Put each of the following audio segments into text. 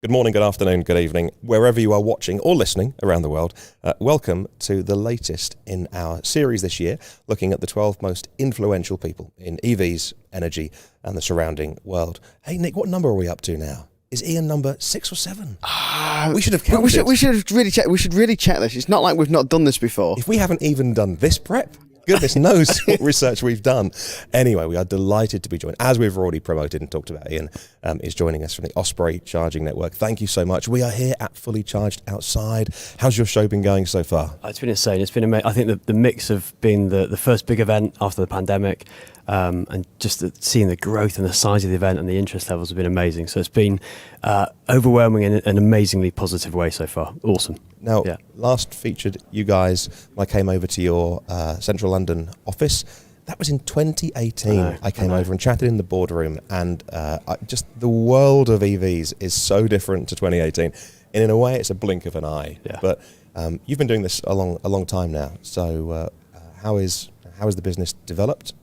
Good morning, good afternoon, good evening, wherever you are watching or listening around the world. Welcome to the latest in our series this year, looking at the 12 most influential people in EVs, energy, and the surrounding world. Hey, Nick, what number are we up to now? Is Ian number 6 or 7? We should have counted. We should really check. We should really check this. It's not like we've not done this before. If we haven't even done this prep, goodness knows what research we've done. Anyway, we are delighted to be joined, as we've already promoted and talked about. Ian is joining us from the Osprey charging network. Thank you so much. We are here at Fully Charged Outside. How's your show been going so far? It's been insane. It's been amazing. I think the mix of being the first big event after the pandemic, and just seeing the growth and the size of the event and the interest levels have been amazing. So it's been overwhelming in an amazingly positive way so far. Awesome. Now, last featured you guys when I came over to your central London office. That was in 2018. I came over and chatted in the boardroom, and just the world of EVs is so different to 2018. And in a way, it's a blink of an eye. Yeah. But you've been doing this a long time now. So how is the business developed?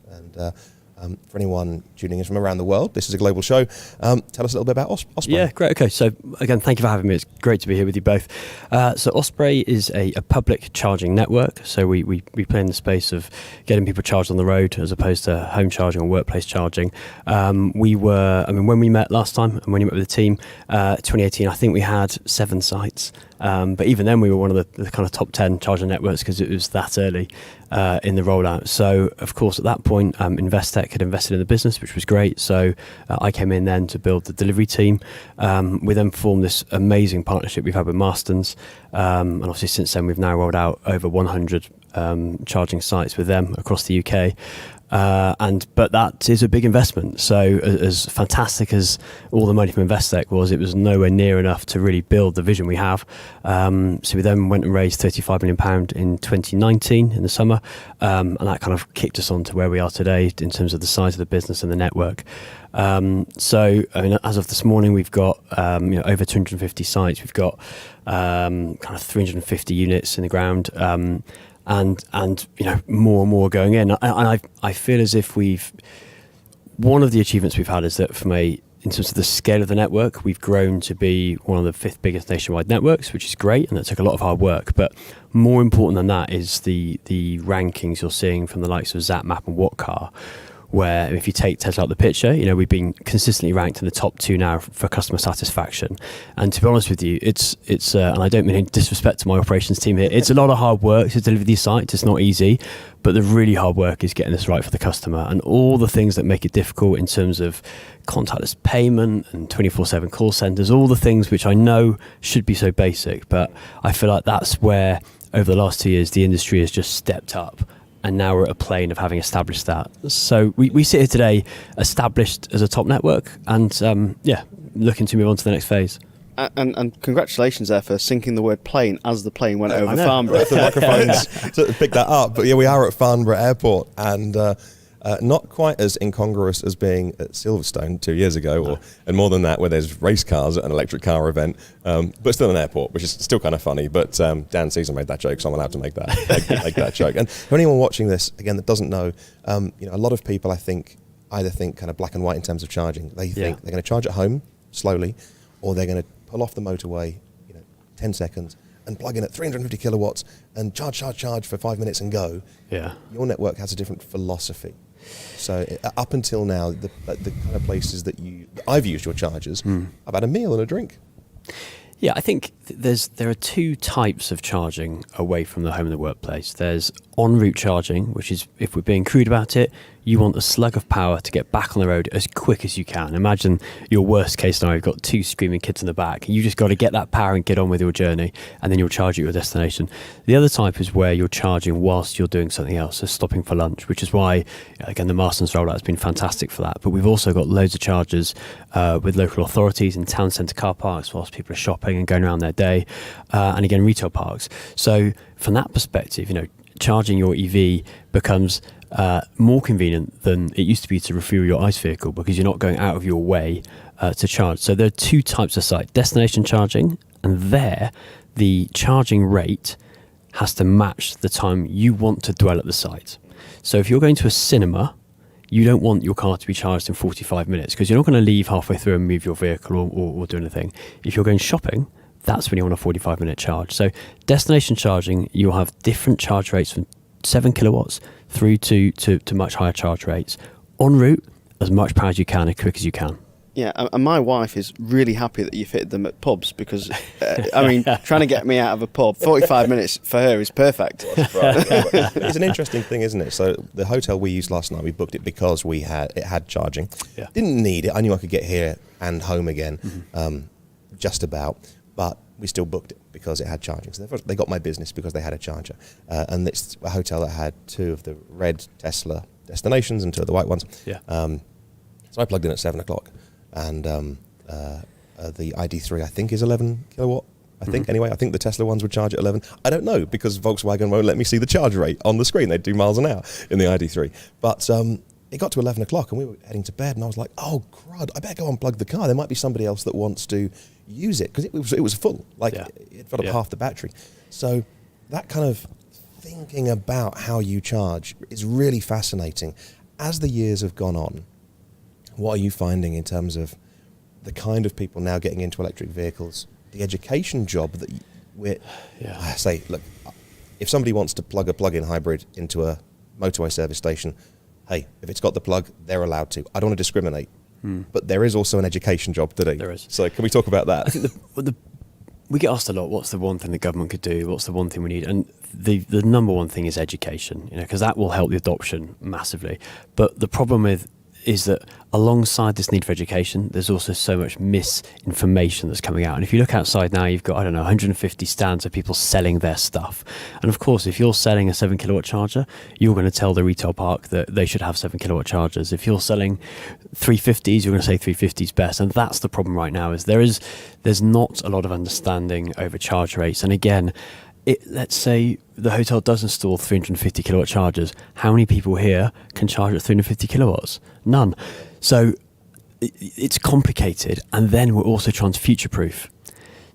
And for anyone tuning in from around the world, this is a global show. Tell us a little bit about Osprey. Yeah, great. Okay, so again, thank you for having me. It's great to be here with you both. So Osprey is a public charging network. So we play in the space of getting people charged on the road as opposed to home charging or workplace charging. When we met last time and when you met with the team, 2018, I think we had 7 sites. But even then, we were one of the kind of top 10 charging networks because it was that early in the rollout. So, of course, at that point, Investec had invested in the business, which was great. So I came in then to build the delivery team. We then formed this amazing partnership we've had with Marston's. And obviously, since then, we've now rolled out over 100 charging sites with them across the UK. But that is a big investment. So as fantastic as all the money from Investec was, it was nowhere near enough to really build the vision we have. So we then went and raised £35 million in 2019 in the summer. And that kind of kicked us on to where we are today in terms of the size of the business and the network. As of this morning, we've got over 250 sites. We've got kind of 350 units in the ground. And more and more going in, and I feel as if one of the achievements we've had is that in terms of the scale of the network, we've grown to be one of the 5th biggest nationwide networks, which is great, and that took a lot of hard work. But more important than that is the rankings you're seeing from the likes of ZapMap and Whatcar, where if you take Tesla out the picture, we've been consistently ranked in the top 2 now for customer satisfaction. And to be honest with you, it's and I don't mean any disrespect to my operations team here, it's a lot of hard work to deliver these sites. It's not easy, but the really hard work is getting this right for the customer, and all the things that make it difficult in terms of contactless payment and 24/7 call centers, all the things which I know should be so basic, but I feel like that's where over the last 2 years the industry has just stepped up. And now we're at a plane of having established that. So we sit here today established as a top network and, looking to move on to the next phase. And congratulations there for syncing the word plane as the plane went over Farnborough. The microphones to pick that up. But yeah, we are at Farnborough Airport, and not quite as incongruous as being at Silverstone 2 years ago, and more than that, where there's race cars at an electric car event, but still an airport, which is still kind of funny. But Dan Caesar made that joke, so I'm allowed to make that joke. And for anyone watching this again that doesn't know, a lot of people either think kind of black and white in terms of charging. They think they're going to charge at home slowly, or they're going to pull off the motorway, 10 seconds. And plug in at 350 kilowatts and charge for 5 minutes and go. Yeah. Your network has a different philosophy. So up until now, the kind of places that I've used your chargers, I've had a meal and a drink. Yeah, I think there are 2 types of charging away from the home and the workplace. There's en route charging, which is, if we're being crude about it, you want a slug of power to get back on the road as quick as you can. Imagine your worst case scenario, you've got 2 screaming kids in the back. You just got to get that power and get on with your journey, and then you'll charge at your destination. The other type is where you're charging whilst you're doing something else, so stopping for lunch, which is why, again, the Marston's rollout has been fantastic for that. But we've also got loads of chargers with local authorities in town centre car parks whilst people are shopping and going around their day, and again, retail parks. So from that perspective, charging your EV becomes more convenient than it used to be to refuel your ICE vehicle, because you're not going out of your way to charge. So there are 2 types of site: destination charging, and there the charging rate has to match the time you want to dwell at the site. So if you're going to a cinema, you don't want your car to be charged in 45 minutes because you're not going to leave halfway through and move your vehicle or do anything. If you're going shopping, that's when you want a 45-minute charge. So destination charging, you'll have different charge rates from 7 kilowatts through to much higher charge rates. En route, as much power as you can, as quick as you can. Yeah, and my wife is really happy that you fitted them at pubs because, trying to get me out of a pub, 45 minutes for her is perfect. It's an interesting thing, isn't it? So the hotel we used last night, we booked it because it had charging. Yeah. Didn't need it. I knew I could get here and home again, just about. But we still booked it because it had charging. So they got my business because they had a charger. And it's a hotel that had 2 of the red Tesla destinations and 2 of the white ones. Yeah. So I plugged in at 7 o'clock. And the ID3, I think, is 11 kilowatt. I think, anyway. I think the Tesla ones would charge at 11. I don't know, because Volkswagen won't let me see the charge rate on the screen. They do miles an hour in the ID3. But it got to 11 o'clock, and we were heading to bed, and I was like, oh, crud, I better go unplug the car. There might be somebody else that wants to use it, because it was full. It filled up half the battery. So that kind of thinking about how you charge is really fascinating. As the years have gone on, what are you finding in terms of the kind of people now getting into electric vehicles, the education job that I say, look, if somebody wants to plug a plug-in hybrid into a motorway service station, hey, if it's got the plug, they're allowed to. I don't want to discriminate, but there is also an education job to do. There is. So can we talk about that? I think we get asked a lot, what's the one thing the government could do? What's the one thing we need? And the number one thing is education, because that will help the adoption massively. But the problem is that alongside this need for education, there's also so much misinformation that's coming out. And if you look outside now, you've got, 150 stands of people selling their stuff. And of course, if you're selling a 7 kilowatt charger, you're going to tell the retail park that they should have 7 kilowatt chargers. If you're selling 350s, you're going to say 350s best. And that's the problem right now, is there's not a lot of understanding over charge rates. And again, let's say the hotel does install 350 kilowatt chargers. How many people here can charge at 350 kilowatts? None. So it's complicated. And then we're also trying to future-proof.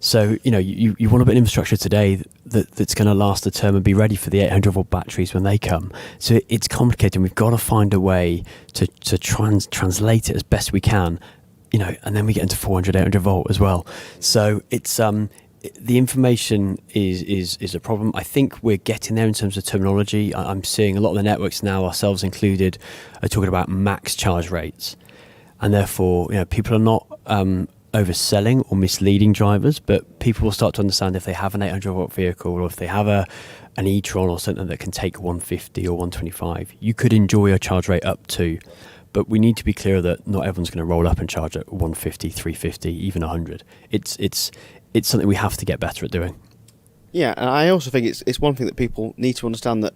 So, you want to put an infrastructure today that's going to last the term and be ready for the 800-volt batteries when they come. So it's complicated, and we've got to find a way to translate it as best we can, and then we get into 400, 800-volt as well. So it's... the information is a problem. I think we're getting there in terms of terminology. I'm seeing a lot of the networks now, ourselves included, are talking about max charge rates. And therefore, people are not overselling or misleading drivers, but people will start to understand if they have an 800-volt vehicle or if they have an e-tron or something that can take 150 or 125, you could enjoy a charge rate up to. But we need to be clear that not everyone's going to roll up and charge at 150, 350, even 100. It's something we have to get better at doing. Yeah, and I also think it's one thing that people need to understand, that,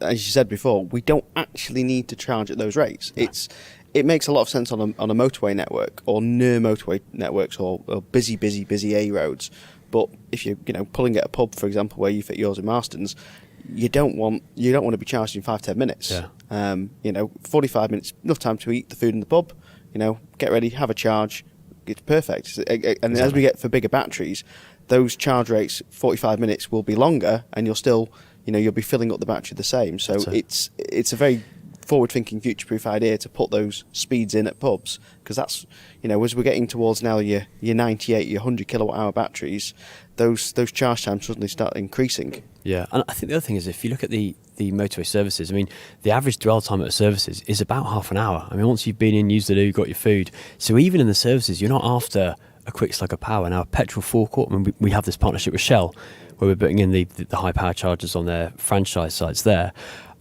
as you said before, we don't actually need to charge at those rates. No. It makes a lot of sense on a motorway network or near motorway networks or busy A roads. But if you're pulling at a pub, for example, where you fit yours in Marston's, you don't want to be charged in 5-10 minutes. Yeah. 45 minutes, enough time to eat the food in the pub. Get ready, have a charge. It's perfect. And exactly. As we get for bigger batteries, those charge rates, 45 minutes, will be longer, and you'll still, you'll be filling up the battery the same. So it's a very forward-thinking, future-proof idea to put those speeds in at pubs, because that's, as we're getting towards now your 98, your 100 kilowatt-hour batteries, those charge times suddenly start increasing. Yeah, and I think the other thing is, if you look at the motorway services, the average dwell time at services is about half an hour. Once you've been in, used the loo, got your food. So even in the services, you're not after a quick slug of power. Now, petrol forecourt, we have this partnership with Shell, where we're putting in the high power chargers on their franchise sites there.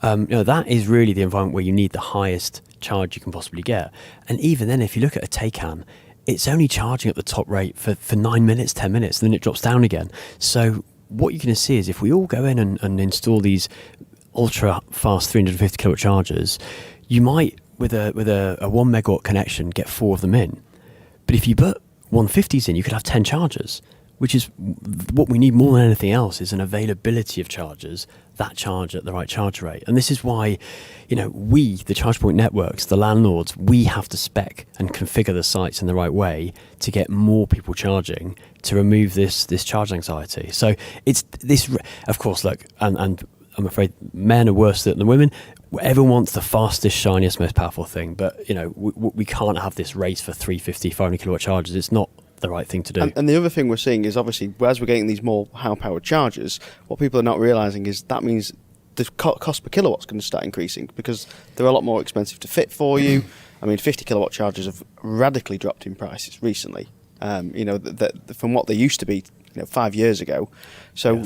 That is really the environment where you need the highest charge you can possibly get. And even then, if you look at a Taycan, it's only charging at the top rate for 9 minutes, 10 minutes, and then it drops down again. So what you're going to see is, if we all go in and install these ultra fast 350 kilowatt chargers, you might, with a 1 megawatt connection, get 4 of them in. But if you put 150s in, you could have 10 chargers, which is what we need more than anything else, is an availability of chargers that charge at the right charge rate. And this is why, we, the charge point networks, the landlords, we have to spec and configure the sites in the right way to get more people charging, to remove this charge anxiety. So it's this, of course, look, and I'm afraid men are worse than women. everyone wants the fastest, shiniest, most powerful thing, but we can't have this race for 350, 500 kilowatt chargers. It's not the right thing to do. And the other thing we're seeing is obviously, as we're getting these more high-powered chargers, what people are not realising is that means the cost per kilowatt's going to start increasing because they're a lot more expensive to fit for you. I mean, 50 kilowatt chargers have radically dropped in prices recently. From what they used to be, 5 years ago. So,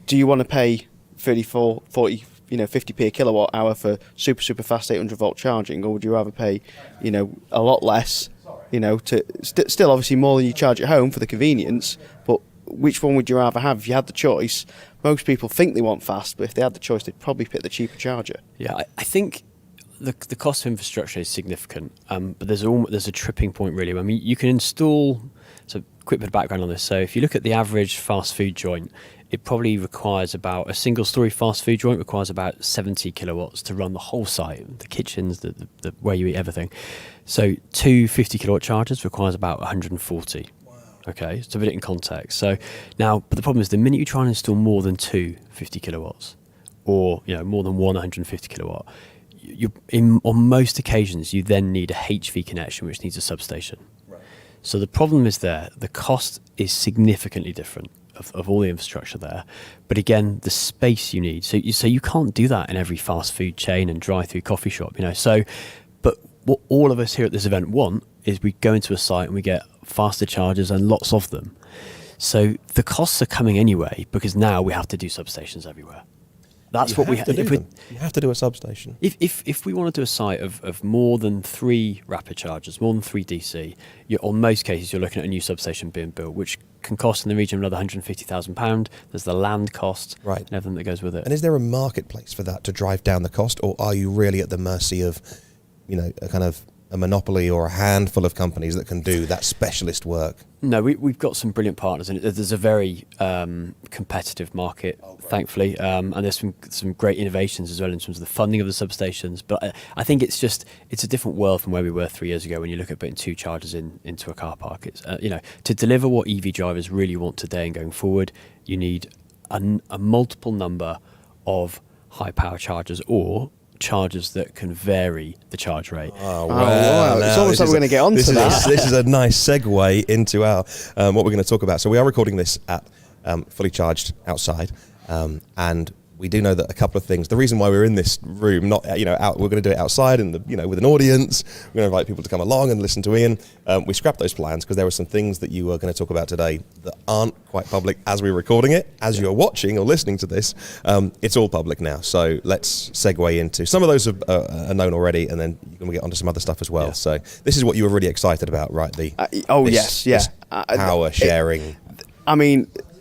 do you want to pay 34, 40, 50p a kilowatt hour for super fast 800 volt charging, or would you rather pay, a lot less, to still obviously more than you charge at home for the convenience, but which one would you rather have if you had the choice? Most people think they want fast, but if they had the choice, they'd probably pick the cheaper charger. Yeah, I think the cost of infrastructure is significant, but there's a tripping point really. I mean, you can install. So, quick bit of background on this. So, if you look at the average fast food joint, it probably requires about a single-story fast food joint requires about 70 kilowatts to run the whole site, the kitchens, the where you eat everything. So, two 50 kilowatt chargers requires about 140. Wow. Okay, so to put it in context. So now, but the problem is the minute you try and install more than two 50 kilowatts, or more than one 150 kilowatt. On most occasions, you then need a HV connection, which needs a substation. Right. So the problem is there, the cost is significantly different of all the infrastructure there. But again, the space you need. So you can't do that in every fast food chain and drive-through coffee shop, So, but what all of us here at this event want is we go into a site and we get faster chargers and lots of them. So the costs are coming anyway because now we have to do substations everywhere. That's what we have to do. You have to do a substation. If we want to do a site of more than 3 rapid chargers, more than 3 DC, on most cases you're looking at a new substation being built, which can cost in the region of another £150,000. There's the land cost, right, and everything that goes with it. And is there a marketplace for that to drive down the cost, or are you really at the mercy of, a kind of a monopoly or a handful of companies that can do that specialist work? No, we've got some brilliant partners, and there's a very competitive market, thankfully, and there's some great innovations as well in terms of the funding of the substations. But I think it's a different world from where we were 3 years ago when you look at putting 2 chargers into a car park. It's to deliver what EV drivers really want today and going forward, you need a multiple number of high power chargers or chargers that can vary the charge rate. Oh, wow. It's almost like we're going to get onto that. This is a nice segue into our what we're going to talk about. So we are recording this at fully charged outside, and we do know that a couple of things. The reason why we're in this room, not out, we're going to do it outside and with an audience. We're going to invite people to come along and listen to Ian. We scrapped those plans because there were some things that you were going to talk about today that aren't quite public as we're recording it. As you're watching or listening to this, it's all public now. So let's segue into some of those are known already, and then you're going to get onto some other stuff as well. Yeah. So this is what you were really excited about, right? Yes. Power sharing.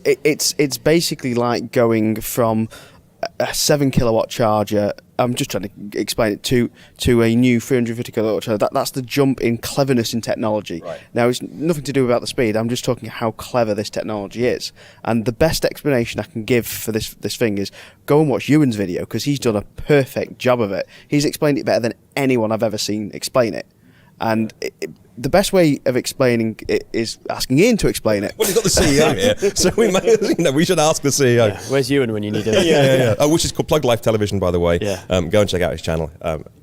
It's basically like going from a 7 kilowatt charger. I'm just trying to explain it to a new 350 kilowatt charger. That's the jump in cleverness in technology. Right. Now, it's nothing to do about the speed. I'm just talking how clever this technology is. And the best explanation I can give for this thing is go and watch Ewan's video, because he's done a perfect job of it. He's explained it better than anyone I've ever seen explain it. And the best way of explaining it is asking Ian to explain it. Well, you've got the CEO here, so we should ask the CEO. Yeah. Where's Ewan when you need him? Yeah. Oh, which is called Plug Life Television, by the way. Yeah. Go and check out his channel.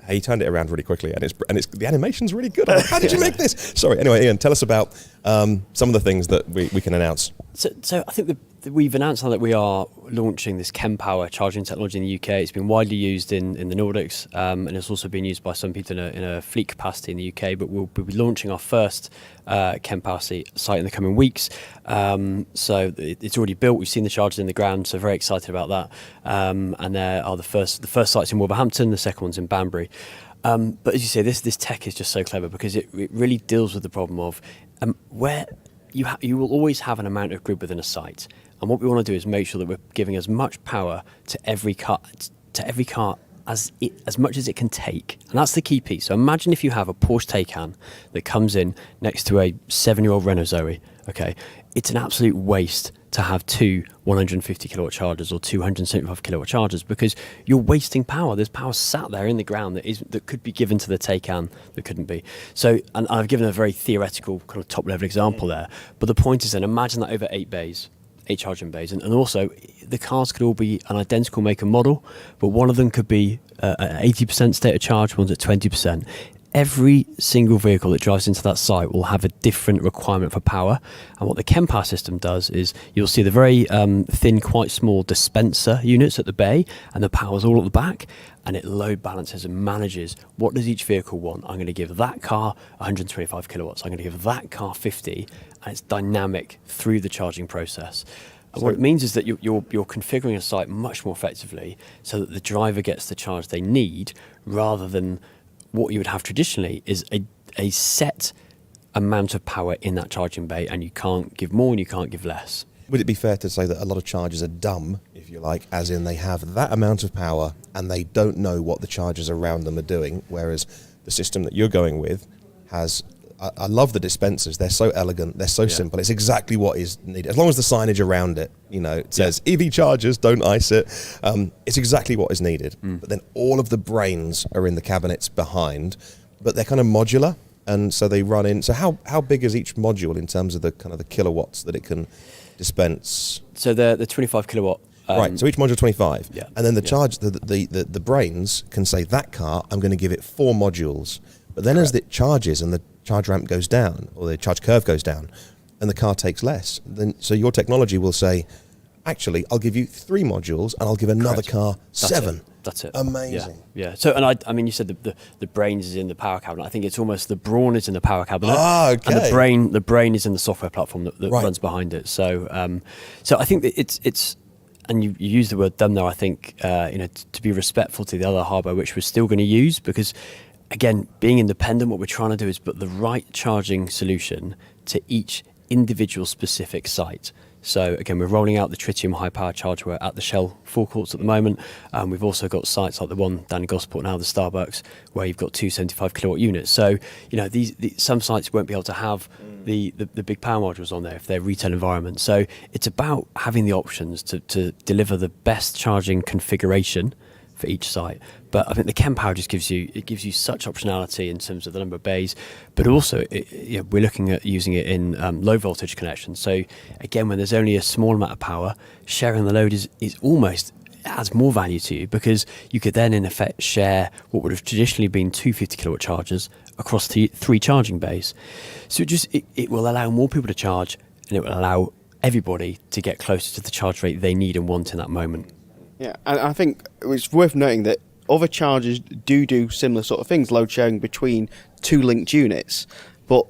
He turned it around really quickly, and it's the animation's really good. How did you make this? Sorry. Anyway, Ian, tell us about some of the things that we can announce. So I think we've announced now that we are launching this KemPower charging technology in the UK. It's been widely used in the Nordics, and it's also been used by some people in a fleet capacity in the UK. But we'll be launching our first KemPower site in the coming weeks. So it's already built. We've seen the chargers in the ground, so very excited about that. And there are the first site's in Wolverhampton, the second one's in Banbury. But as you say, this tech is just so clever because it really deals with the problem of where you will always have an amount of grid within a site. And what we want to do is make sure that we're giving as much power to every car as much as it can take. And that's the key piece. So imagine if you have a Porsche Taycan that comes in next to a 7-year-old Renault Zoe. Okay, it's an absolute waste to have 2 150 kilowatt chargers or 275 kilowatt chargers because you're wasting power. There's power sat there in the ground that could be given to the Taycan that couldn't be. So, and I've given a very theoretical kind of top level example there, but the point is then imagine that over 8 bays. 8 charging bays, and also the cars could all be an identical make and model, but one of them could be at 80% state of charge, one's at 20%. Every single vehicle that drives into that site will have a different requirement for power. And what the KemPower system does is you'll see the very thin, quite small dispenser units at the bay, and the power's all at the back, and it load balances and manages what does each vehicle want. I'm going to give that car 125 kilowatts. I'm going to give that car 50, and it's dynamic through the charging process. And what it means is that you're configuring a site much more effectively so that the driver gets the charge they need, rather than what you would have traditionally is a set amount of power in that charging bay, and you can't give more and you can't give less. Would it be fair to say that a lot of chargers are dumb, if you like, as in they have that amount of power and they don't know what the chargers around them are doing, whereas the system that you're going with has... I love the dispensers. They're so elegant. They're so simple. It's exactly what is needed. As long as the signage around it, it says EV chargers, don't ice it. It's exactly what is needed. But then all of the brains are in the cabinets behind, but they're kind of modular, and so they run in. So how big is each module in terms of the kind of the kilowatts that it can dispense? So the 25 kilowatt. Right. So each module 25. Yeah. And then the brains can say, that car, I'm going to give it 4 modules. But then as it charges and the charge ramp goes down, or the charge curve goes down, and the car takes less, so your technology will say, actually, I'll give you 3 modules and I'll give another car 7. That's it. Amazing. Yeah. So, and I mean, you said the brains is in the power cabinet. I think it's almost the brawn is in the power cabinet. Okay. And the brain is in the software platform that runs behind it. So, I think that it's. And you use the word dumb there, I think, to be respectful to the other hardware, which we're still going to use, because, again, being independent, what we're trying to do is put the right charging solution to each individual specific site. So, again, we're rolling out the tritium high-power charger at the Shell forecourts at the moment. We've also got sites like the one down in Gosport now, the Starbucks, where you've got 2 75-kilowatt units. So, some sites won't be able to have the big power modules on there if they're retail environments. So it's about having the options to deliver the best charging configuration for each site. But I think the KemPower just gives you such optionality in terms of the number of bays, but also we're looking at using it in low voltage connections. So again, when there's only a small amount of power, sharing the load is almost adds more value to you, because you could then in effect share what would have traditionally been 2 50 kilowatt chargers across 3 charging bays. So it will allow more people to charge, and it will allow everybody to get closer to the charge rate they need and want in that moment. Yeah, and I think it's worth noting that other chargers do similar sort of things, load sharing between 2 linked units, but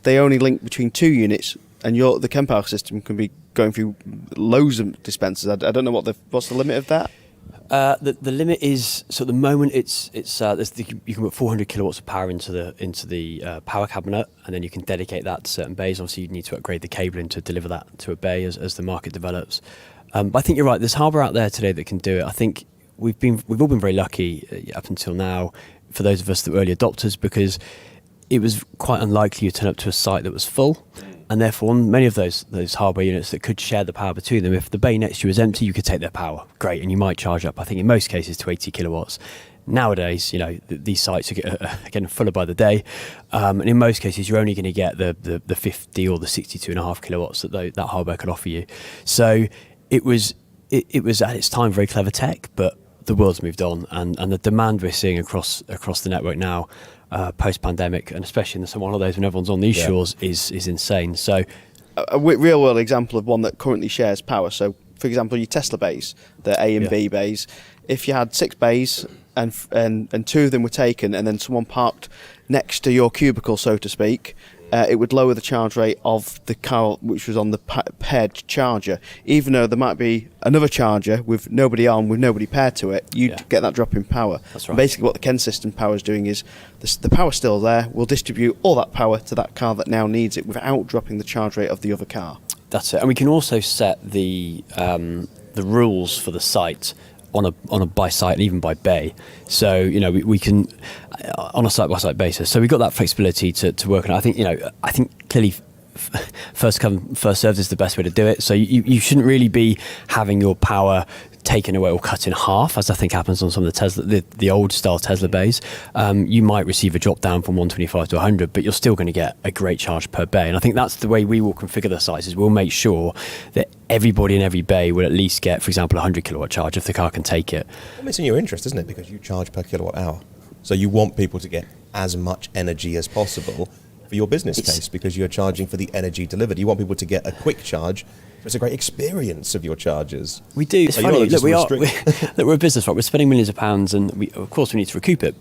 they only link between 2 units, and the KemPower system can be going through loads of dispensers. I don't know what's the limit of that. The limit is, so at the moment you can put 400 kilowatts of power into the power cabinet, and then you can dedicate that to certain bays. Obviously, you need to upgrade the cabling to deliver that to a bay as the market develops. But I think you're right. There's hardware out there today that can do it. I think we've all been very lucky up until now, for those of us that were early adopters, because it was quite unlikely you turn up to a site that was full. And therefore, on many of those hardware units that could share the power between them, if the bay next to you was empty, you could take their power. Great, and you might charge up, I think in most cases, to 80 kilowatts. Nowadays, these sites are getting fuller by the day, and in most cases, you're only going to get the 50 or the 62.5 kilowatts that hardware could offer you. So it was at its time very clever tech, but the world's moved on, and the demand we're seeing across the network now, post-pandemic, and especially in the summer holidays when everyone's on these shores, is insane. So a real-world example of one that currently shares power. So, for example, your Tesla bays, the A and B bays, if you had 6 bays and 2 of them were taken, and then someone parked next to your cubicle, so to speak, it would lower the charge rate of the car which was on the paired charger. Even though there might be another charger with nobody on, with nobody paired to it, you'd get that drop in power. That's right. Basically what the Ken system power is doing is the power's still there. We'll distribute all that power to that car that now needs it without dropping the charge rate of the other car. That's it. And we can also set the rules for the site on a by site and even by bay. So we can on a site by site basis. So we've got that flexibility to work on it. I think clearly first come first served is the best way to do it. So you shouldn't really be having your power taken away or cut in half, as I think happens on some of the Tesla, the old style Tesla bays. You might receive a drop down from 125 to 100, but you're still going to get a great charge per bay. And I think that's the way we will configure the sizes. We'll make sure that everybody in every bay will at least get, for example, a 100 kilowatt charge if the car can take it. Well, it's in your interest, isn't it? Because you charge per kilowatt hour. So you want people to get as much energy as possible for your business case, because you're charging for the energy delivered. You want people to get a quick charge. It's a great experience of your charges. We do. It's funny. Look, we're a business, right? We're spending millions of pounds, and of course we need to recoup it.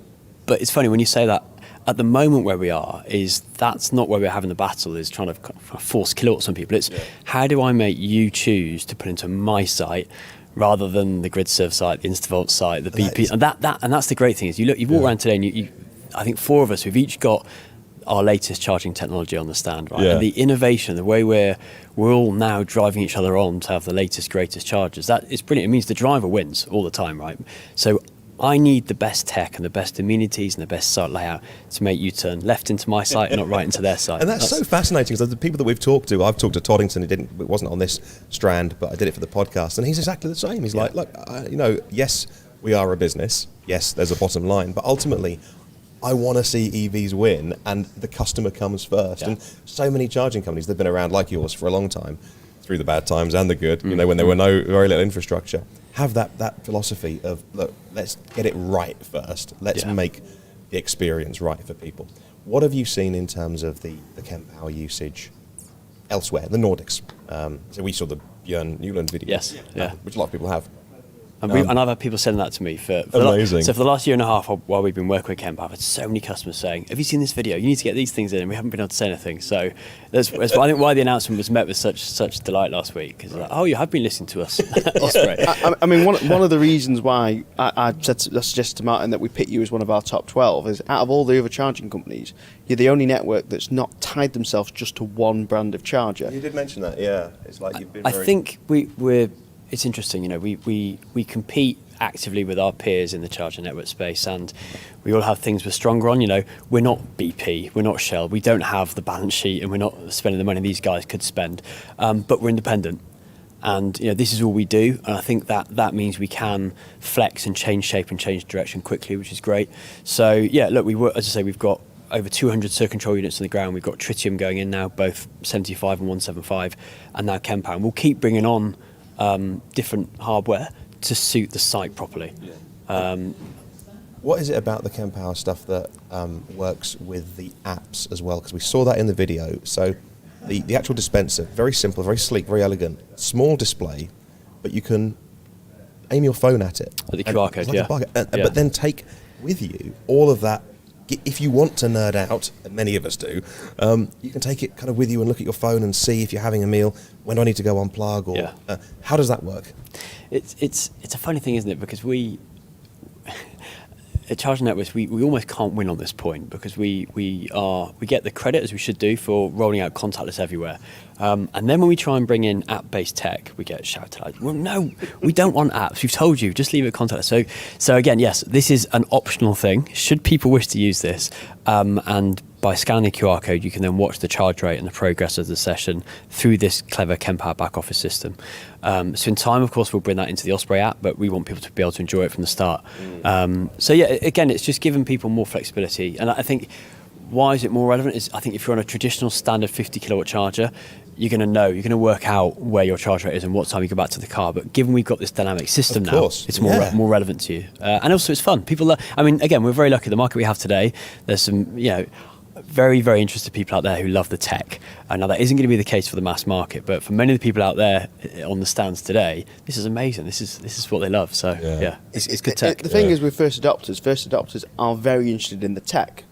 But it's funny when you say that. At the moment where we are, that's not where we're having the battle, is trying to force kilowatts on people. It's how do I make you choose to put into my site rather than the GridServe site, the InstaVolt site, the BP, and that's the great thing is you walk around today and I think four of us, we've each got our latest charging technology on the stand, right? And the innovation, the way we're all now driving each other on to have the latest, greatest chargers, that is brilliant. It means the driver wins all the time, right? So I need the best tech and the best amenities and the best site layout to make you turn left into my site and not right into their site. And that's so fascinating, because the people that we've talked to, I've talked to Toddington, it wasn't on this strand, but I did it for the podcast, and he's exactly the same. He's like, look, yes, we are a business. Yes, there's a bottom line, but ultimately, I want to see EVs win, and the customer comes first. And so many charging companies, they've been around like yours for a long time, through the bad times and the good, when there were very little infrastructure, have that philosophy of, look, let's get it right first. Let's make the experience right for people. What have you seen in terms of the KemPower usage elsewhere, the Nordics? So we saw the Björn Newland video, which a lot of people have. And I've had people sending that to me for amazing. So for the last year and a half, while we've been working with KemPower, I've had so many customers saying, "Have you seen this video? You need to get these things in." And we haven't been able to say anything. So that's I think why the announcement was met with such delight last week, because like, oh, you have been listening to us, Osprey. I mean, one of the reasons why I suggested to Martyn that we pick you as one of our top 12 is, out of all the other charging companies, you're the only network that's not tied themselves just to one brand of charger. You did mention that, yeah. It's like you've been. I think we're. It's interesting, we compete actively with our peers in the charging network space, and we all have things we're stronger on. We're not BP, we're not Shell, we don't have the balance sheet, and we're not spending the money these guys could spend, but we're independent. And this is all we do, and I think that means we can flex and change shape and change direction quickly, which is great. So look, as I say, we've got over 200 circuit control units on the ground. We've got tritium going in now, both 75 and 175, and now KemPower. And we'll keep bringing on different hardware to suit the site properly. What is it about the KemPower stuff that works with the apps as well? Because we saw that in the video. So the actual dispenser, very simple, very sleek, very elegant, small display, but you can aim your phone at it. At the QR code, But then take with you all of that. If you want to nerd out, and many of us do, you can take it kind of with you and look at your phone and see if you're having a meal, when do I need to go unplug, or how does that work? It's a funny thing, isn't it? Because at Charging Networks, we almost can't win on this point, because we get the credit, as we should do, for rolling out contactless everywhere. And then when we try and bring in app-based tech, we get shouted at. Well, no, we don't want apps. We've told you, just leave it contactless. So again, yes, this is an optional thing, should people wish to use this. And by scanning the QR code, you can then watch the charge rate and the progress of the session through this clever KemPower back office system. So in time, of course, we'll bring that into the Osprey app, but we want people to be able to enjoy it from the start. Again, it's just giving people more flexibility. And I think, why is it more relevant is, I think if you're on a traditional standard 50 kilowatt charger, you're going to work out where your charge rate is and what time you go back to the car. But given we've got this dynamic system now, it's more relevant to you. And also it's fun. People, again, we're very lucky. The market we have today, there's some, very, very interested people out there who love the tech. And now that isn't going to be the case for the mass market, but for many of the people out there on the stands today, this is amazing. This is what they love. So it's good tech. The thing is with first adopters are very interested in the tech.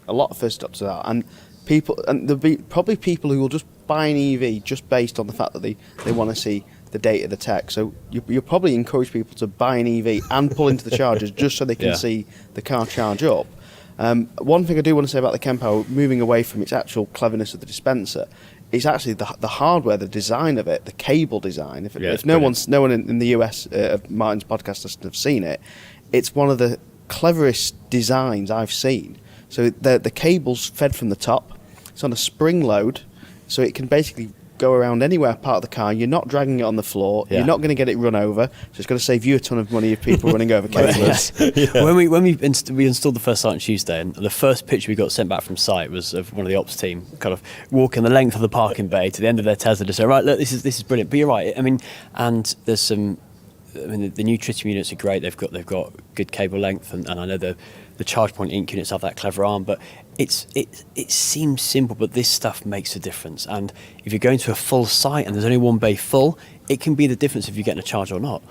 A lot of first adopters are, and there'll be probably people who will just buy an EV just based on the fact that they want to see the data, the tech. So you'll probably encourage people to buy an EV and pull into the chargers just so they can see the car charge up. One thing I do want to say about the KemPower, moving away from its actual cleverness of the dispenser, is actually the hardware, the design of it, the cable design. If no one in the US of Martyn's podcast have seen it, it's one of the cleverest designs I've seen. So the cable's fed from the top. It's on a spring load, so it can basically go around anywhere part of the car. You're not dragging it on the floor. Yeah. You're not going to get it run over. So it's going to save you a ton of money if people running over cables. When we installed the first site on Tuesday, and the first picture we got sent back from site was of one of the ops team kind of walking the length of the parking bay to the end of their Tesla to say, right, look, this is brilliant. But you're right. I mean, and there's some. I mean, the new tritium units are great. They've got good cable length, and I know the charge point ink units have that clever arm. But it seems simple, but this stuff makes a difference. And if you're going to a full site and there's only one bay full, it can be the difference if you're getting a charge or not.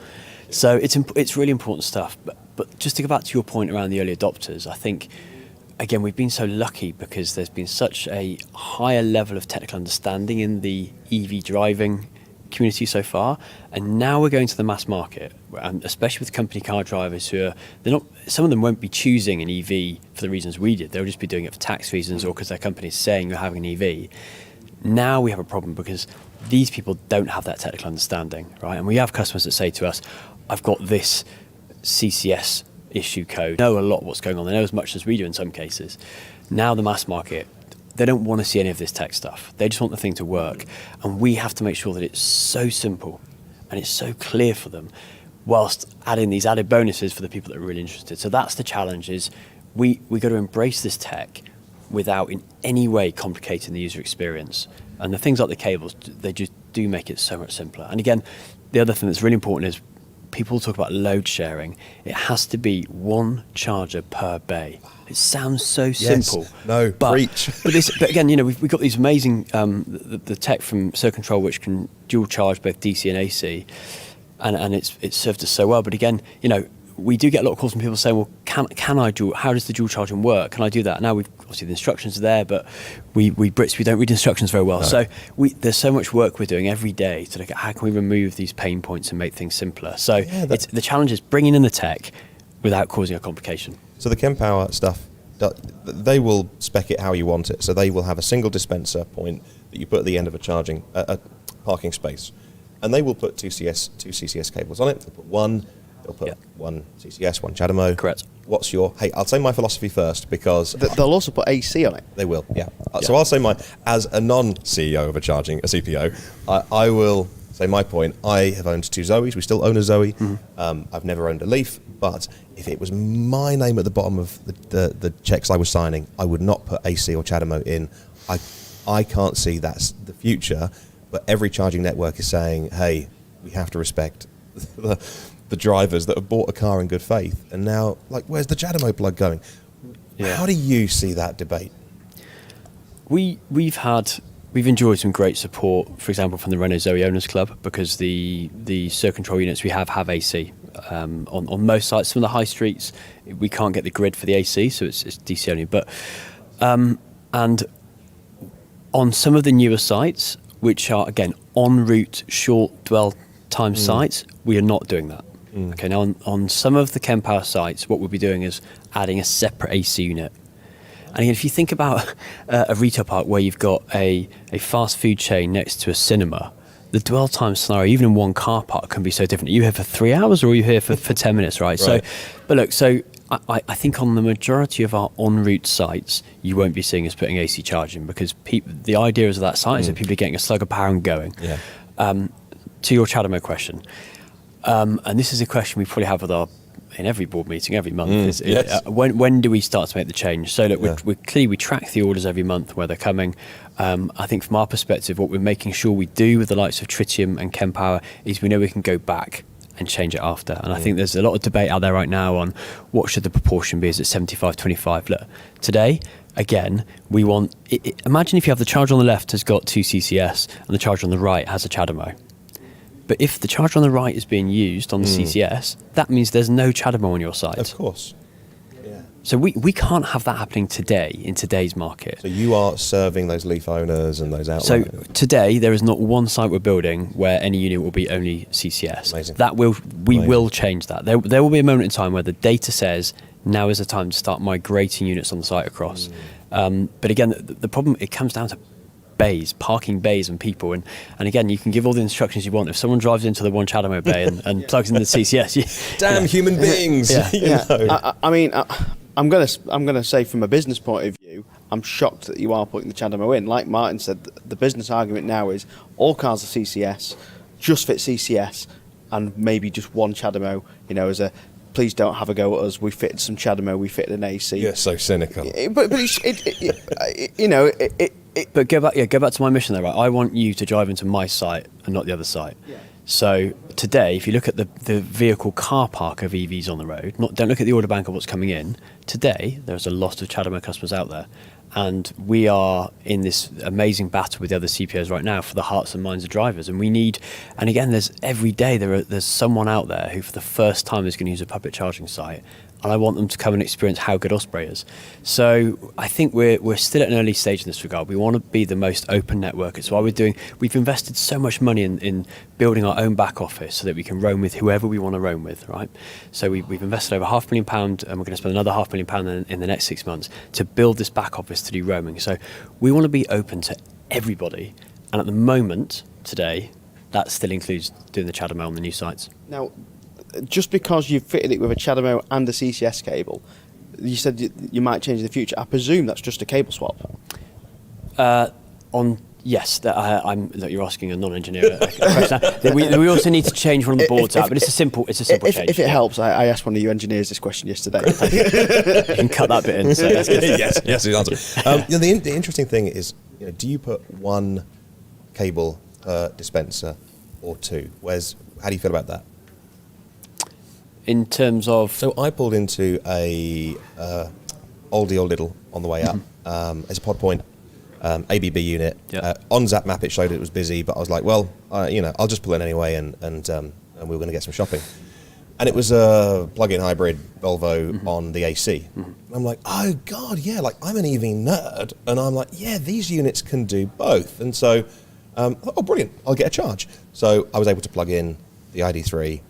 So it's really important stuff. But just to go back to your point around the early adopters, I think again we've been so lucky because there's been such a higher level of technical understanding in the EV driving community so far, and now we're going to the mass market, and especially with company car drivers who some of them won't be choosing an EV for the reasons we did. They'll just be doing it for tax reasons or because their company's saying you're having an EV. Now we have a problem because these people don't have that technical understanding, right? And we have customers that say to us, I've got this CCS issue code, they know a lot what's going on, they know as much as we do in some cases. Now the mass market, they don't want to see any of this tech stuff. They just want the thing to work. And we have to make sure that it's so simple and it's so clear for them, whilst adding these added bonuses for the people that are really interested. So that's the challenge, is we got to embrace this tech without in any way complicating the user experience. And the things like the cables, they just do make it so much simpler. And again, the other thing that's really important is people talk about load sharing. It has to be one charger per bay. It sounds so simple. No, preach. But again, we've got these amazing the tech from Circuit Control, which can dual charge both DC and AC, and it's served us so well. But again, we do get a lot of calls from people saying, well, can I dual? How does the dual charging work? Can I do that? Now we've obviously the instructions are there, but we Brits, we don't read instructions very well. No. So there's so much work we're doing every day to look at how can we remove these pain points and make things simpler. So the challenge is bringing in the tech without causing a complication. So the KemPower stuff, they will spec it how you want it. So they will have a single dispenser point that you put at the end of a parking space, and they will put two CCS cables on it. They'll put one CCS, one CHAdeMO. Correct. I'll say my philosophy first, because They'll also put AC on it. They will, yeah. So I'll say mine, as a non-CEO of a CPO, I will say my point. I have owned two Zoes. We still own a Zoe. Mm-hmm. I've never owned a Leaf, but if it was my name at the bottom of the checks I was signing, I would not put AC or CHAdeMO in. I can't see that's the future, but every charging network is saying, hey, we have to respect the drivers that have bought a car in good faith. And now, where's the CHAdeMO plug going? Yeah. How do you see that debate? We've enjoyed some great support, for example, from the Renault Zoe Owners Club, because the Circuit Control units we have AC. On most sites, some of the high streets, we can't get the grid for the AC, so it's DC only. But and on some of the newer sites, which are, again, en route, short dwell time sites, we are not doing that. Okay, now on some of the KemPower sites, what we'll be doing is adding a separate AC unit. And again, if you think about a retail park where you've got a fast food chain next to a cinema, the dwell time scenario, even in one car park, can be so different. Are you here for 3 hours, or are you here for 10 minutes, right? So, but look, I think on the majority of our en route sites, you won't be seeing us putting AC charging, because the idea is of that site is that people are getting a slug of power and going. Yeah. To your CHAdeMO question, and this is a question we probably have in every board meeting every month. When do we start to make the change? So look, we track the orders every month where they're coming. I think from our perspective, what we're making sure we do with the likes of Tritium and KemPower is we know we can go back and change it after. And I think there's a lot of debate out there right now on what should the proportion be. Is it 75-25? Look, today, again, we want... imagine if you have the charger on the left has got two CCS and the charger on the right has a CHAdeMO. But if the charger on the right is being used on the CCS, that means there's no CHAdeMO on your site. Of course. Yeah. So we can't have that happening today in today's market. So you are serving those Leaf owners and those outliners. So today there is not one site we're building where any unit will be only CCS. Amazing. We will change that. There will be a moment in time where the data says now is the time to start migrating units on the site across. But again, the problem, it comes down to parking bays and people, and again, you can give all the instructions you want. If someone drives into the one CHAdeMO bay and plugs in the CCS, damn human beings. I mean, I'm gonna say from a business point of view, I'm shocked that you are putting the CHAdeMO in. Like Martyn said, the business argument now is all cars are CCS, just fit CCS, and maybe just one CHAdeMO, as a, please don't have a go at us, we fitted some CHAdeMO, we fitted an AC. You're so cynical. But But go back to my mission there, right? I want you to drive into my site and not the other site. Yeah. So today, if you look at the vehicle car park of EVs on the road, don't look at the order bank of what's coming in. Today, there's a lot of CHAdeMO customers out there. And we are in this amazing battle with the other CPOs right now for the hearts and minds of drivers. And we need, and again, every day there's someone out there who for the first time is going to use a public charging site. And I want them to come and experience how good Osprey is. So I think we're still at an early stage in this regard. We want to be the most open network. It's why we've invested so much money in building our own back office so that we can roam with whoever we want to roam with, right? So we've invested over £500,000 and we're going to spend another £500,000 in the next 6 months to build this back office to do roaming. So we want to be open to everybody. And at the moment, today, that still includes doing the CHAdeMO on the new sites. Now, just because you've fitted it with a CHAdeMO and a CCS cable, you said you might change in the future. I presume that's just a cable swap. Yes, that you're asking a non-engineer a question. We also need to change one of the boards out, but it's a simple change. If it helps, I asked one of you engineers this question yesterday. You can cut that bit in. So that's good. yes, the answer. The interesting thing is, do you put one cable per dispenser or two? How do you feel about that? In terms of... So I pulled into a oldie old little on the way up. It's a pod point, ABB unit. Yep. On Zap Map it showed it was busy, but I was like, well, I'll just pull in anyway, and we were going to get some shopping. And it was a plug-in hybrid Volvo on the AC. And I'm like, oh God, yeah, like I'm an EV nerd, and I'm like, yeah, these units can do both. And so, I thought, oh, brilliant, I'll get a charge. So I was able to plug in the ID3,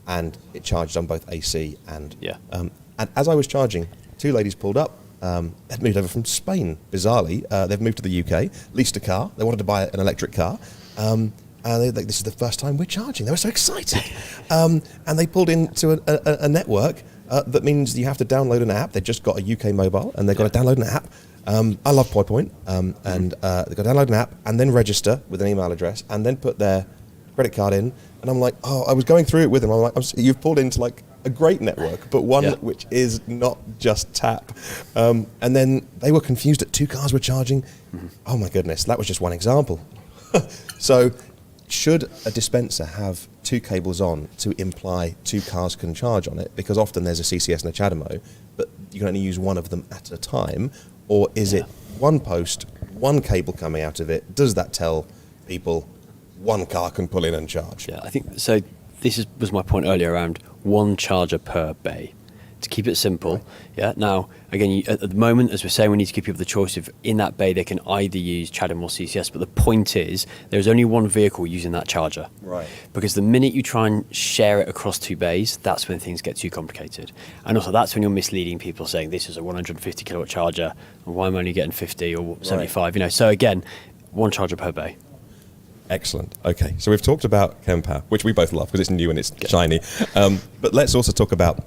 and it charged on both AC and... Yeah. And as I was charging, two ladies pulled up. They'd moved over from Spain, bizarrely. They've moved to the UK, leased a car. They wanted to buy an electric car. And they're like, this is the first time we're charging. They were so excited. And they pulled into a network that means you have to download an app. They've just got a UK mobile, and they've got to download an app. I love Pod Point. And they've got to download an app and then register with an email address and then put their credit card in. And I'm like, I was going through it with them. I'm like, you've pulled into like a great network, but one which is not just tap. And then they were confused that two cars were charging. Oh my goodness, that was just one example. So should a dispenser have two cables on to imply two cars can charge on it? Because often there's a CCS and a CHAdeMO, but you can only use one of them at a time. Or is it one post, one cable coming out of it? Does that tell people one car can pull in and charge? Yeah, I think so. Was my point earlier around one charger per bay. To keep it simple, yeah. Now, again, at the moment, as we're saying, we need to give people the choice of in that bay they can either use CHAdeMO or CCS. But the point is, there's only one vehicle using that charger, right? Because the minute you try and share it across two bays, that's when things get too complicated. And also, that's when you're misleading people, saying this is a 150 kilowatt charger, and why am I only getting 50 or 75? Right. So again, one charger per bay. Excellent. Okay, so we've talked about KemPower, which we both love because it's new and it's shiny. But let's also talk about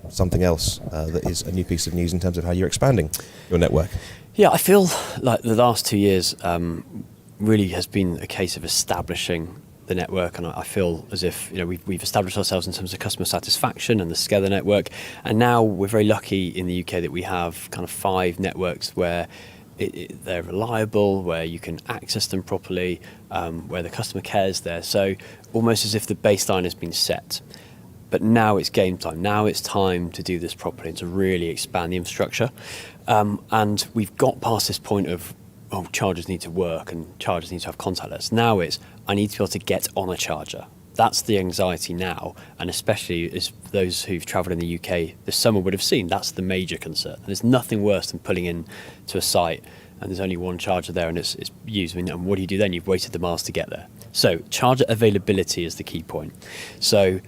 something else that is a new piece of news in terms of how you're expanding your network. Yeah, I feel like the last 2 years really has been a case of establishing the network, and I feel as if we've established ourselves in terms of customer satisfaction and the scale of the network, and now we're very lucky in the UK that we have kind of 5 networks where they're reliable, where you can access them properly, where the customer cares there. So almost as if the baseline has been set. But now it's game time. Now it's time to do this properly and to really expand the infrastructure. And we've got past this point of, chargers need to work and chargers need to have contactless. Now it's, I need to be able to get on a charger. That's the anxiety now, and especially as those who've travelled in the UK this summer would have seen, that's the major concern. And there's nothing worse than pulling in to a site and there's only one charger there and it's used. And what do you do then? You've waited the miles to get there. So charger availability is the key point. So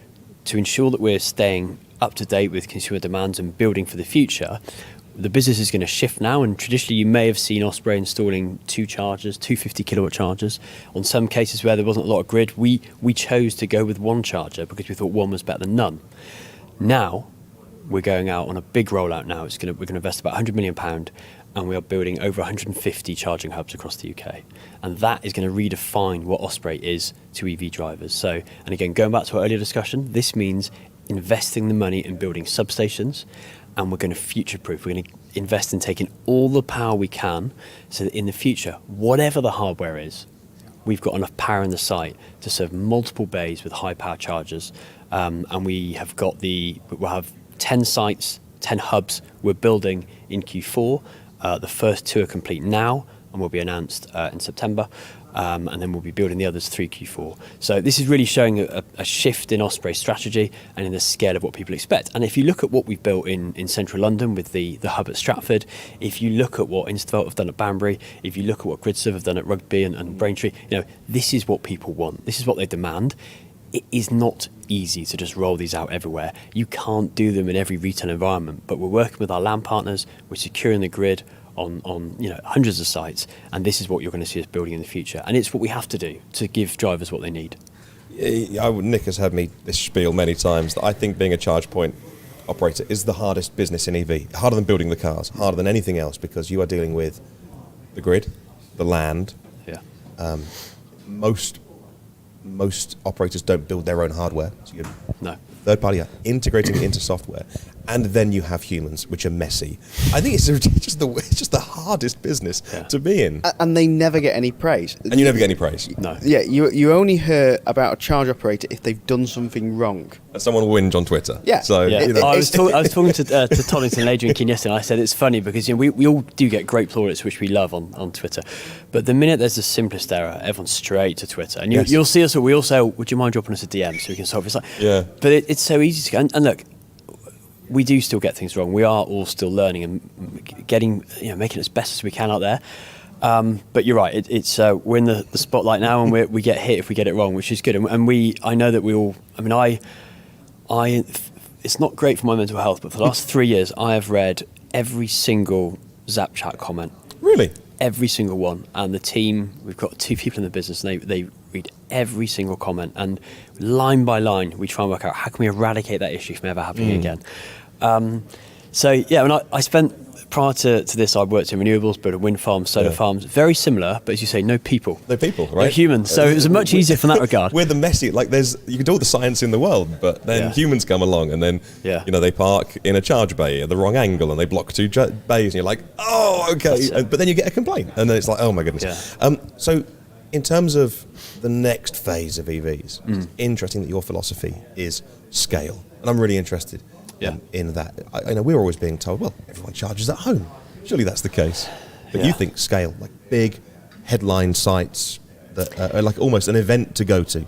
to ensure that we're staying up to date with consumer demands and building for the future, the business is going to shift now, and traditionally you may have seen Osprey installing 2 chargers, 250 kilowatt chargers. On some cases where there wasn't a lot of grid, we chose to go with 1 charger because we thought one was better than none. Now we're going out on a big rollout now. We're going to invest about £100 million, and we are building over 150 charging hubs across the UK. And that is going to redefine what Osprey is to EV drivers. So, and again, going back to our earlier discussion, this means investing the money in building substations, and we're going to future-proof. We're going to invest in taking all the power we can so that in the future, whatever the hardware is, we've got enough power in the site to serve multiple bays with high-power chargers. And we'll have 10 sites, 10 hubs we're building in Q4. The first 2 are complete now and will be announced in September. And then we'll be building the others through Q4. So this is really showing a shift in Osprey's strategy and in the scale of what people expect. And if you look at what we've built in central London with the hub at Stratford, if you look at what Instavolt have done at Banbury, if you look at what GridServe have done at Rugby and Braintree, this is what people want. This is what they demand. It is not easy to just roll these out everywhere. You can't do them in every retail environment, but we're working with our land partners, we're securing the grid on hundreds of sites, and this is what you're going to see us building in the future. And it's what we have to do to give drivers what they need. Nick has had me this spiel many times that I think being a charge point operator is the hardest business in EV, harder than building the cars, harder than anything else, because you are dealing with the grid, the land. Yeah. Most operators don't build their own hardware. So you're No. third party are integrating it into software, and then you have humans, which are messy. I think it's just the hardest business to be in. And they never get any praise. And you never get any praise. No. Yeah, you only hear about a charge operator if they've done something wrong. And someone will whinge on Twitter. Yeah. So Yeah. you know. I was talking to Toddington and Adrian Keane yesterday, and I said it's funny because we all do get great plaudits, which we love on Twitter. But the minute there's the simplest error, everyone's straight to Twitter. And you'll see us, we all say, would you mind dropping us a DM so we can solve it? It's like, Yeah. But it's so easy to get. And look, we do still get things wrong. We are all still learning and getting, making it as best as we can out there. But you're right. It's we're in the spotlight now, and we get hit if we get it wrong, which is good. And I know that we all. I mean, it's not great for my mental health, but for the last 3 years, I have read every single Zap Chat comment. Really? Every single one. And the team, we've got 2 people in the business, and they read every single comment. And line by line, we try and work out how can we eradicate that issue from ever happening again. I spent, prior to this, I worked in renewables, built wind farms, solar farms, very similar, but as you say, no people. No people, right? No humans. So it was much easier from that regard. We're the messy, you can do all the science in the world, but then humans come along and then, they park in a charge bay at the wrong angle and they block 2 bays and you're like, oh, okay. But then you get a complaint and then it's like, oh my goodness. Yeah. So in terms of the next phase of EVs, it's interesting that your philosophy is scale. And I'm really interested in that. I know we're always being told, well, everyone charges at home. Surely that's the case. But you think scale, like big headline sites that are like almost an event to go to.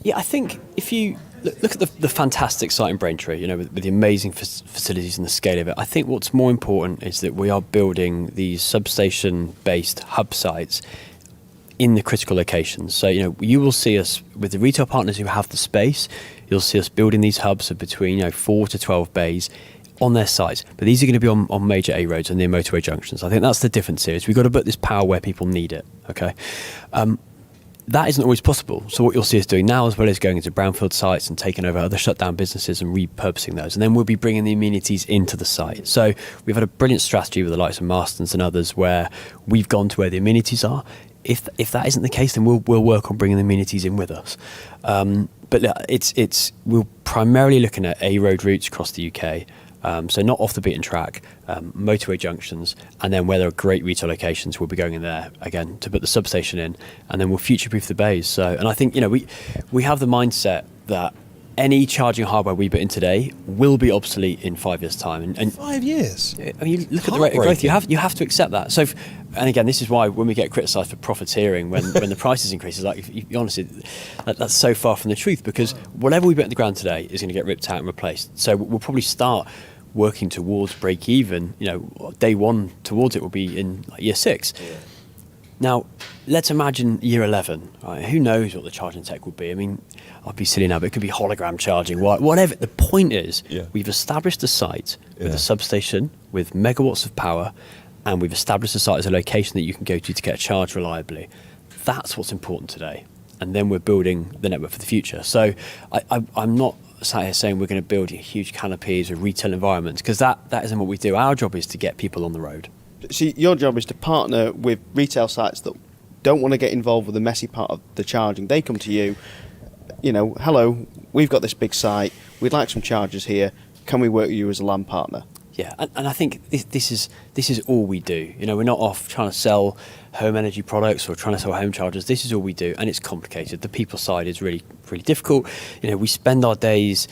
Yeah, I think if you look at the fantastic site in Braintree, with the amazing facilities and the scale of it, I think what's more important is that we are building these substation-based hub sites in the critical locations. So, you will see us with the retail partners who have the space. You'll see us building these hubs of between 4 to 12 bays on their sites. But these are going to be on major A roads and near motorway junctions. I think that's the difference here. Is we've got to put this power where people need it. Okay, that isn't always possible. So what you'll see us doing now, as well as going into brownfield sites and taking over other shutdown businesses and repurposing those, and then we'll be bringing the amenities into the site. So we've had a brilliant strategy with the likes of Martyn's and others, where we've gone to where the amenities are. If that isn't the case, then we'll work on bringing the amenities in with us. But we're primarily looking at A road routes across the UK. So not off the beaten track, motorway junctions, and then where there are great retail locations, we'll be going in there again to put the substation in, and then we'll future-proof the bays. So, and I think we have the mindset that any charging hardware we put in today will be obsolete in 5 years' time. And 5 years. I mean, you look at the rate of growth. You have to accept that. So, and again, this is why when we get criticised for profiteering when the prices increase, honestly, that's so far from the truth, because whatever we put in the ground today is going to get ripped out and replaced. So we'll probably start working towards break even. Day one towards it will be in year 6. Yeah. Now, let's imagine year 11. Right? Who knows what the charging tech will be? I mean, I'll be silly now, but it could be hologram charging, whatever. The point is, we've established a site with a substation with megawatts of power, and we've established a site as a location that you can go to get a charge reliably. That's what's important today. And then we're building the network for the future. So I'm not sat here saying we're going to build huge canopies or retail environments, because that isn't what we do. Our job is to get people on the road. See, your job is to partner with retail sites that don't want to get involved with the messy part of the charging. They come to you, hello, we've got this big site, we'd like some chargers here, can we work with you as a LAN partner? Yeah, and I think this is all we do. We're not off trying to sell home energy products or trying to sell home chargers. This is all we do, and it's complicated. The people side is really, really difficult. We spend our days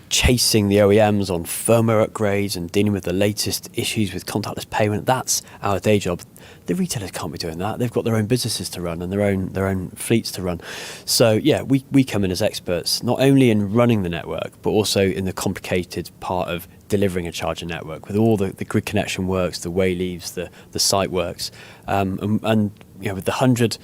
chasing the OEMs on firmware upgrades and dealing with the latest issues with contactless payment. That's our day job. The retailers can't be doing that. They've got their own businesses to run and their own fleets to run. So yeah, we come in as experts, not only in running the network, but also in the complicated part of delivering a charger network with all the grid connection works, the way leaves, the site works. And with the 100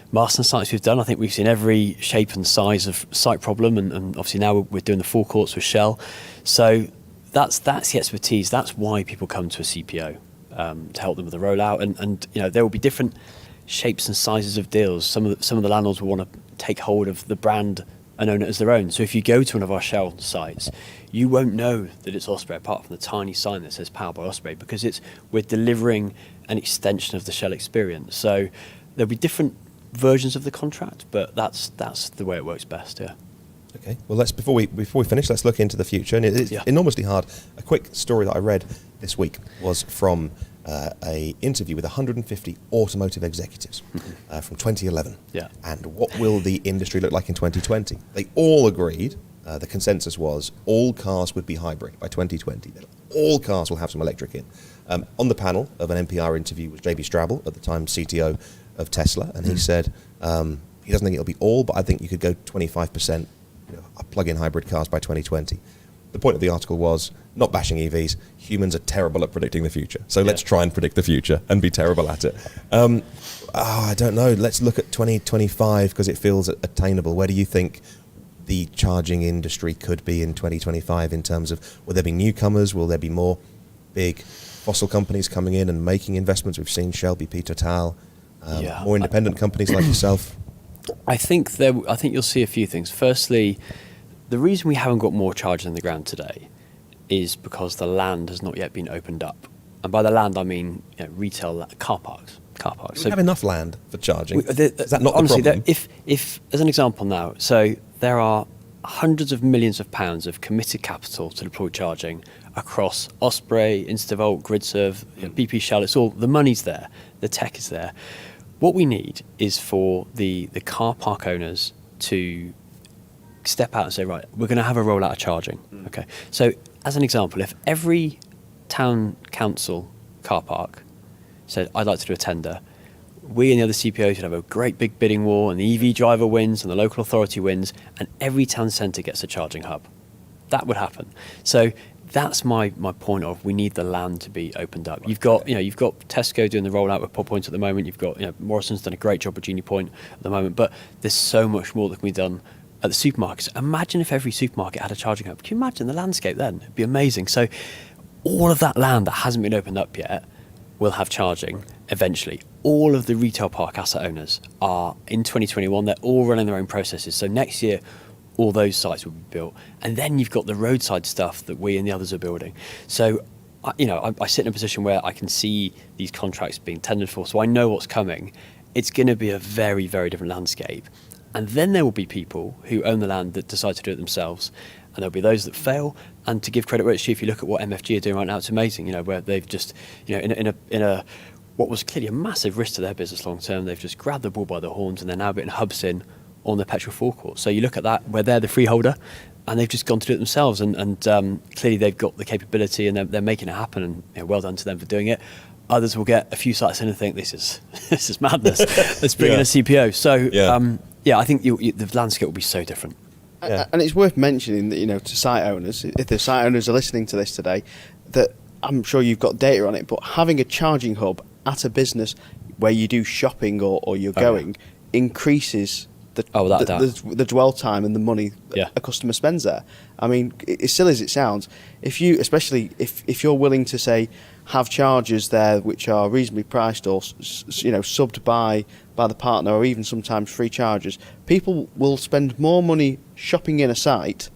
Marston sites we've done, I think we've seen every shape and size of site problem, and obviously now we're doing the forecourts with Shell. So that's the expertise. That's why people come to a CPO, to help them with the rollout. And there will be different shapes and sizes of deals. Some of the landlords will want to take hold of the brand and own it as their own. So if you go to one of our Shell sites, you won't know that it's Osprey apart from the tiny sign that says Powered by Osprey, because we're delivering an extension of the Shell experience. So there'll be different versions of the contract, but that's the way it works best. Yeah. Okay. Well, before we finish, let's look into the future. And it's enormously hard. A quick story that I read this week was from a interview with 150 automotive executives from 2011. Yeah. And what will the industry look like in 2020? They all agreed. The consensus was all cars would be hybrid by 2020. That all cars will have some electric in. On the panel of an NPR interview was JB Straubel, at the time CTO of Tesla, and he said he doesn't think it'll be all, but I think you could go 25% plug-in hybrid cars by 2020. The point of the article was not bashing EVs. Humans are terrible at predicting the future, so let's try and predict the future and be terrible at it. I don't know. Let's look at 2025 because it feels attainable. Where do you think the charging industry could be in 2025 in terms of, will there be newcomers? Will there be more big fossil companies coming in and making investments? We've seen Shell, BP, Total, more independent companies like yourself. I think you'll see a few things. Firstly, the reason we haven't got more chargers in the ground today is because the land has not yet been opened up. And by the land, I mean retail car parks. Do we have enough land for charging? Is that not honestly, the problem? if as an example now, so there are hundreds of millions of pounds of committed capital to deploy charging across Osprey, Instavolt, GridServe, BP, Shell. It's all, the money's there, the tech is there. What we need is for the car park owners to step out and say, right, we're going to have a rollout of charging. Okay. So as an example, if every town council car park said, I'd like to do a tender, we and the other CPOs would have a great big bidding war, and the EV driver wins and the local authority wins, and every town centre gets a charging hub. That would happen. So that's my point of, we need the land to be opened up. You've got Tesco doing the rollout with Pod Point at the moment. You've got Morrison's done a great job with Genie Point at the moment, but there's so much more that can be done at the supermarkets. Imagine if every supermarket had a charging hub. Can you imagine the landscape then? It'd be amazing. So all of that land that hasn't been opened up yet will have charging eventually. All of the retail park asset owners are, in 2021, they're all running their own processes. So next year, all those sites will be built. And then you've got the roadside stuff that we and the others are building. So, I sit in a position where I can see these contracts being tendered for, so I know what's coming. It's going to be a very, very different landscape. And then there will be people who own the land that decide to do it themselves. And there'll be those that fail. And to give credit where it's due, if you look at what MFG are doing right now, it's amazing. Where they've just, in a what was clearly a massive risk to their business long term, they've just grabbed the bull by the horns, and they're now putting hubs in on the petrol forecourt. So you look at that, where they're the freeholder, and they've just gone to do it themselves. And clearly they've got the capability, and they're making it happen. And well done to them for doing it. Others will get a few sites in and think, this is madness. Let's bring in a CPO. So I think the landscape will be so different. Yeah. And it's worth mentioning that, to site owners, if the site owners are listening to this today, that I'm sure you've got data on it, but having a charging hub at a business where you do shopping or you're going increases the dwell time and the money a customer spends there. I mean, as silly as it sounds, especially if you're willing to say have chargers there which are reasonably priced or subbed by the partner, or even sometimes free chargers, people will spend more money shopping in a site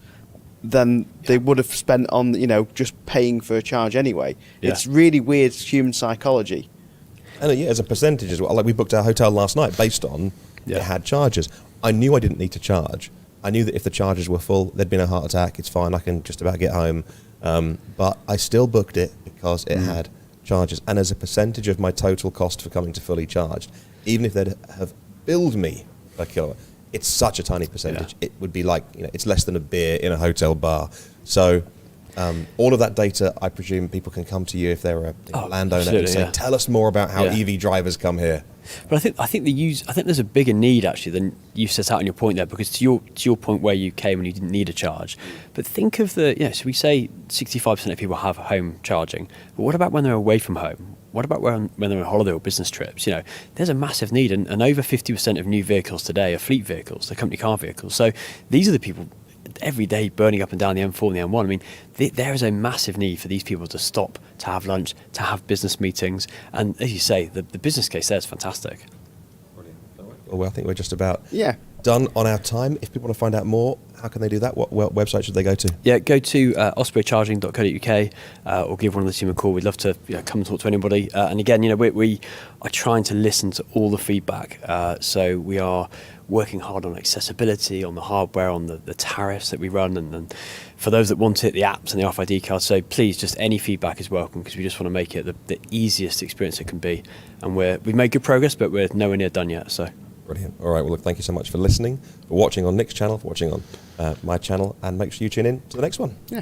than they would have spent on, just paying for a charge anyway. Yeah. It's really weird human psychology. And as a percentage as well, like we booked our hotel last night based on it had charges. I knew I didn't need to charge. I knew that if the charges were full, there'd been a heart attack. It's fine. I can just about get home. But I still booked it because it had charges. And as a percentage of my total cost for coming to fully charged, even if they'd have billed me per kilowatt, it's such a tiny percentage. It would be like, it's less than a beer in a hotel bar. So all of that data, I presume people can come to you if they're a landowner and say, tell us more about how EV drivers come here. But I think there's a bigger need actually than you set out in your point there, because to your point where you came and you didn't need a charge. But think of so we say 65% of people have home charging, but what about when they're away from home? What about when they're on holiday or business trips? There's a massive need, and over 50% of new vehicles today are fleet vehicles, they're company car vehicles. So these are the people every day burning up and down the M4 and the M1. I mean, there is a massive need for these people to stop, to have lunch, to have business meetings. And as you say, the business case there is fantastic. Brilliant. Well, I think we're just about done on our time. If people want to find out more, how can they do that? What website should they go to? Yeah, go to ospreycharging.co.uk or give one of the team a call. We'd love to come and talk to anybody. And again, we are trying to listen to all the feedback. So we are working hard on accessibility, on the hardware, on the tariffs that we run, and for those that want it, the apps and the RFID cards. So please, just any feedback is welcome, because we just want to make it the easiest experience it can be. And we've made good progress, but we're nowhere near done yet. So. Brilliant. All right, well, look, thank you so much for listening, for watching on Nick's channel, for watching on my channel, and make sure you tune in to the next one. Yeah.